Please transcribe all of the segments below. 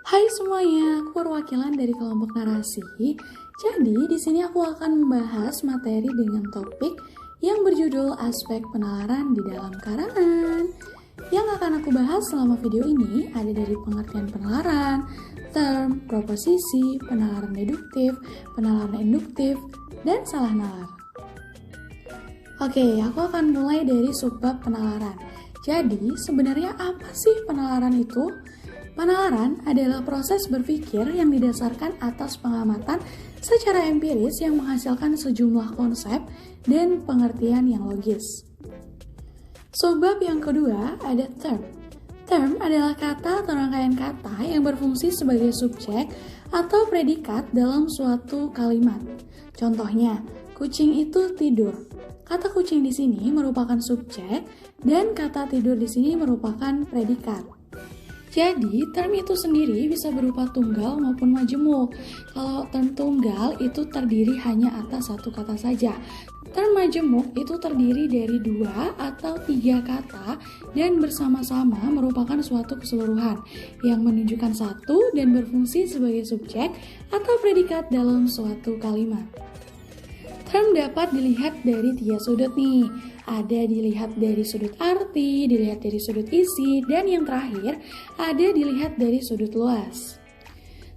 Hai semuanya, aku perwakilan dari kelompok narasi. Jadi, di sini aku akan membahas materi dengan topik yang berjudul aspek penalaran di dalam karangan. Yang akan aku bahas selama video ini ada dari pengertian penalaran, term, proposisi, penalaran deduktif, penalaran induktif, dan salah nalar. Oke, aku akan mulai dari subbab penalaran. Jadi, sebenarnya apa sih penalaran itu? Penalaran adalah proses berpikir yang didasarkan atas pengamatan secara empiris yang menghasilkan sejumlah konsep dan pengertian yang logis. Subbab yang kedua ada term. Term adalah kata atau rangkaian kata yang berfungsi sebagai subjek atau predikat dalam suatu kalimat. Contohnya, kucing itu tidur. Kata kucing di sini merupakan subjek dan kata tidur di sini merupakan predikat. Jadi, term itu sendiri bisa berupa tunggal maupun majemuk. Kalau term tunggal itu terdiri hanya atas satu kata saja. Term majemuk itu terdiri dari 2 atau 3 kata dan bersama-sama merupakan suatu keseluruhan yang menunjukkan satu dan berfungsi sebagai subjek atau predikat dalam suatu kalimat. Term dapat dilihat dari 3 sudut nih. Ada dilihat dari sudut arti, dilihat dari sudut isi, dan yang terakhir ada dilihat dari sudut luas.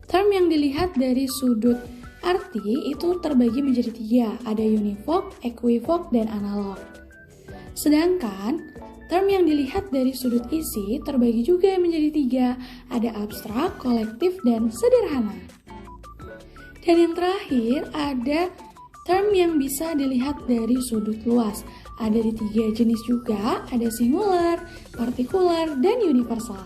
Term yang dilihat dari sudut arti itu terbagi menjadi 3, ada univok, equivok, dan analog. Sedangkan term yang dilihat dari sudut isi terbagi juga menjadi 3, ada abstrak, kolektif, dan sederhana. Dan yang terakhir ada term yang bisa dilihat dari sudut luas. Ada di 3 jenis juga, ada singular, partikular, dan universal.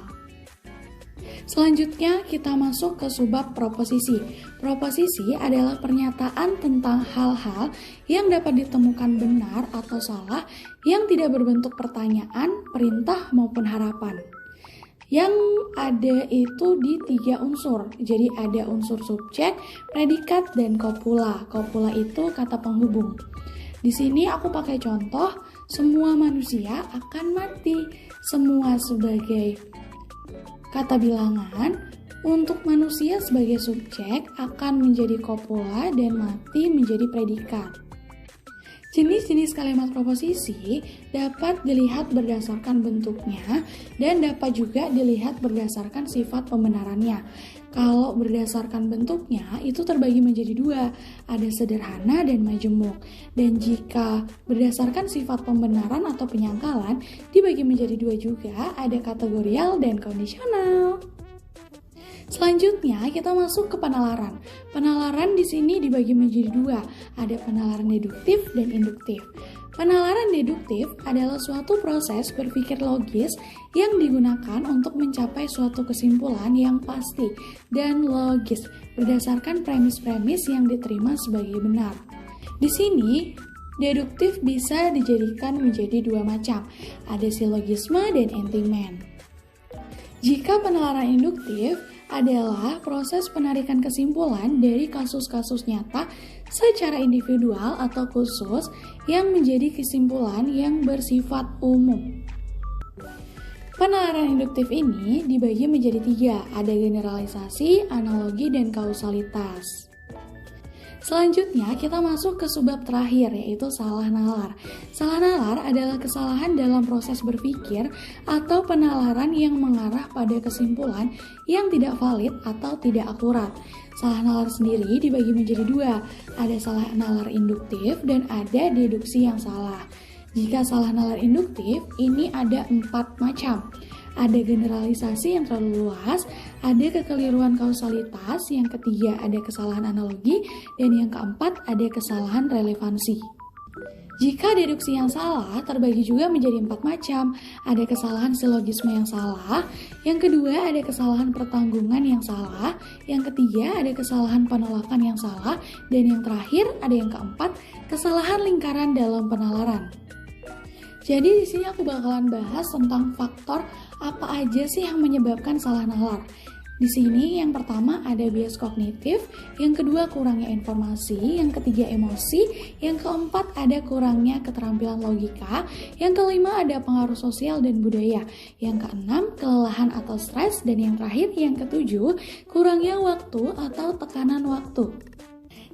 Selanjutnya kita masuk ke subbab proposisi. Proposisi adalah pernyataan tentang hal-hal yang dapat ditemukan benar atau salah yang tidak berbentuk pertanyaan, perintah, maupun harapan. Yang ada itu di 3 unsur. Jadi ada unsur subjek, predikat, dan kopula. Kopula itu kata penghubung. Di sini aku pakai contoh, semua manusia akan mati. Semua sebagai kata bilangan, untuk manusia sebagai subjek akan menjadi kopula dan mati menjadi predikat. Jenis-jenis kalimat proposisi dapat dilihat berdasarkan bentuknya dan dapat juga dilihat berdasarkan sifat pembenarannya. Kalau berdasarkan bentuknya itu terbagi menjadi 2, ada sederhana dan majemuk. Dan jika berdasarkan sifat pembenaran atau penyangkalan dibagi menjadi 2 juga, ada kategorial dan kondisional. Selanjutnya kita masuk ke penalaran. Penalaran di sini dibagi menjadi 2, ada penalaran deduktif dan induktif. Penalaran deduktif adalah suatu proses berpikir logis yang digunakan untuk mencapai suatu kesimpulan yang pasti dan logis berdasarkan premis-premis yang diterima sebagai benar. Di sini deduktif bisa dijadikan menjadi 2 macam, ada silogisme dan entimen. Jika penalaran induktif adalah proses penarikan kesimpulan dari kasus-kasus nyata secara individual atau khusus yang menjadi kesimpulan yang bersifat umum. Penalaran induktif ini dibagi menjadi 3, ada generalisasi, analogi, dan kausalitas. Selanjutnya kita masuk ke subbab terakhir yaitu salah nalar. Salah nalar adalah kesalahan dalam proses berpikir atau penalaran yang mengarah pada kesimpulan yang tidak valid atau tidak akurat. Salah nalar sendiri dibagi menjadi 2, ada salah nalar induktif dan ada deduksi yang salah. Jika salah nalar induktif ini ada 4 macam. Ada generalisasi yang terlalu luas, ada kekeliruan kausalitas, yang ketiga ada kesalahan analogi, dan yang keempat ada kesalahan relevansi. Jika deduksi yang salah terbagi juga menjadi 4 macam, ada kesalahan silogisme yang salah, yang kedua ada kesalahan pertanggungan yang salah, yang ketiga ada kesalahan penolakan yang salah, dan yang terakhir ada yang keempat, kesalahan lingkaran dalam penalaran. Jadi di sini aku bakalan bahas tentang faktor apa aja sih yang menyebabkan salah nalar. Di sini yang pertama ada bias kognitif, yang kedua kurangnya informasi, yang ketiga emosi, yang keempat ada kurangnya keterampilan logika, yang kelima ada pengaruh sosial dan budaya, yang keenam kelelahan atau stres, dan yang terakhir yang ketujuh kurangnya waktu atau tekanan waktu.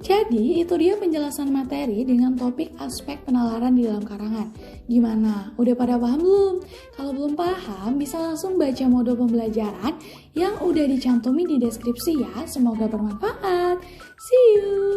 Jadi, itu dia penjelasan materi dengan topik aspek penalaran di dalam karangan. Gimana? Udah pada paham belum? Kalau belum paham, bisa langsung baca modul pembelajaran yang udah dicantumin di deskripsi ya. Semoga bermanfaat. See you!